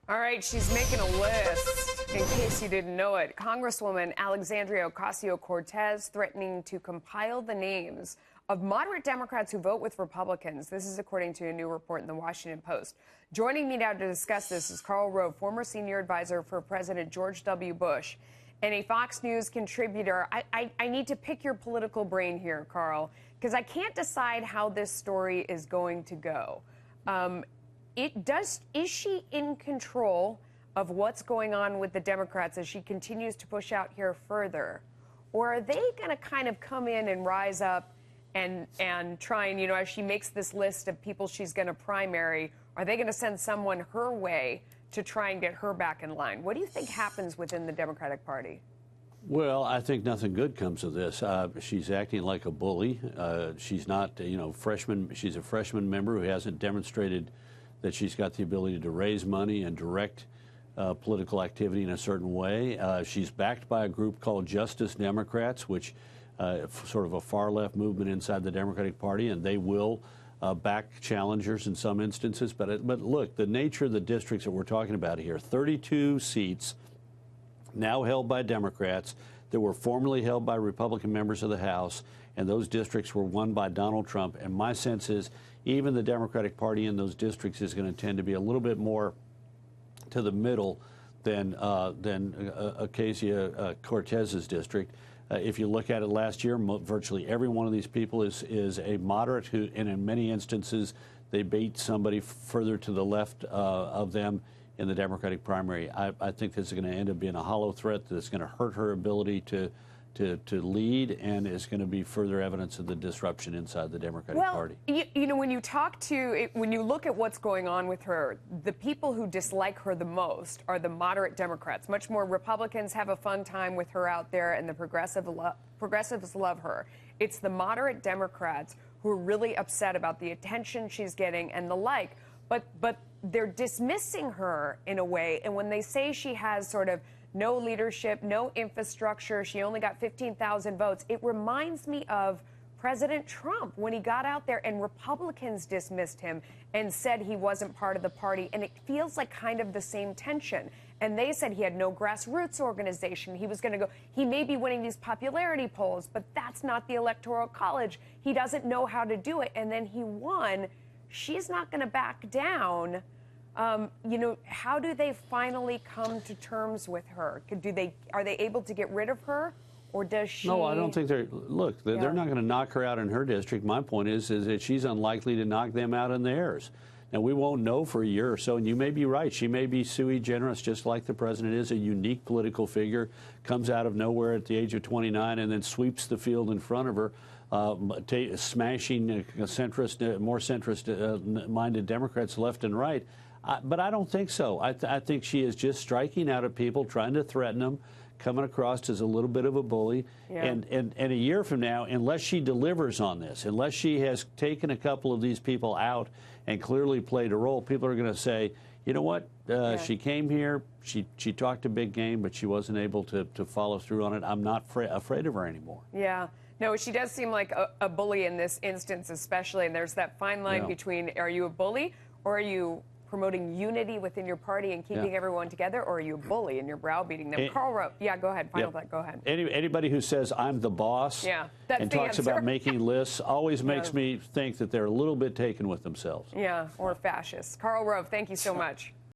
All right, she's making a list, in case you didn't know it. Congresswoman Alexandria Ocasio-Cortez threatening to compile the names of moderate Democrats who vote with Republicans. This is according to a new report in the Washington Post. Joining me now to discuss this is Karl Rove, former senior advisor for President George W. Bush, and a Fox News contributor. I need to pick your political brain here, Karl, because I can't decide how this story is going to go. Is she in control of what's going on with the Democrats as she continues to push out here further? Or are they going to kind of come in and rise up and try and, as she makes this list of people she's going to primary, are they going to send someone her way to try and get her back in line? What do you think happens within the Democratic Party? Well, I think nothing good comes of this. She's acting like a bully. She's not, freshman. She's a freshman member who hasn't demonstrated that she's got the ability to raise money and direct political activity in a certain way. She's backed by a group called Justice Democrats, which sort of a far-left movement inside the Democratic Party, and they will back challengers in some instances. But look, the nature of the districts that we're talking about here, 32 seats now held by Democrats that were formerly held by Republican members of the House, and those districts were won by Donald Trump. And my sense is even the Democratic Party in those districts is going to tend to be a little bit more to the middle than Ocasio-Cortez's district. If you look at it last year, virtually every one of these people is a moderate who, and in many instances, they beat somebody further to the left of them in the Democratic primary. I think this is going to end up being a hollow threat that's going to hurt her ability to lead, and is going to be further evidence of the disruption inside the Democratic Party. When you look at what's going on with her, the people who dislike her the most are the moderate Democrats. Much more Republicans have a fun time with her out there, and the progressives love her. It's the moderate Democrats who are really upset about the attention she's getting and the like. But they're dismissing her in a way, and when they say she has sort of no leadership, no infrastructure, she only got 15,000 votes, it reminds me of President Trump when he got out there and Republicans dismissed him and said he wasn't part of the party, and it feels like kind of the same tension. And they said he had no grassroots organization. He was going to go, he may be winning these popularity polls, but that's not the Electoral College. He doesn't know how to do it, and then he won. She's not going to back down. How do they finally come to terms with her? Are they able to get rid of her, or does she? No, I don't think they're. Look, they're not going to knock her out in her district. My point is that she's unlikely to knock them out in theirs. Now, we won't know for a year or so, and you may be right. She may be sui generis, just like the president is, a unique political figure, comes out of nowhere at the age of 29 and then sweeps the field in front of her, smashing more centrist-minded Democrats left and right. But I don't think so. I think she is just striking out at people, trying to threaten them, coming across as a little bit of a bully. Yeah. And a year from now, unless she delivers on this, unless she has taken a couple of these people out and clearly played a role, people are going to say, you know what, she came here, she talked a big game, but she wasn't able to follow through on it. I'm not afraid of her anymore. Yeah. No, she does seem like a bully in this instance especially, and there's that fine line between, are you a bully or are you promoting unity within your party and keeping everyone together, or are you a bully and you're browbeating them? Karl Rove, go ahead, final thought, go ahead. Anybody who says I'm the boss and talks about making lists always makes me think that they're a little bit taken with themselves. Yeah, or fascists. Karl Rove, thank you so much.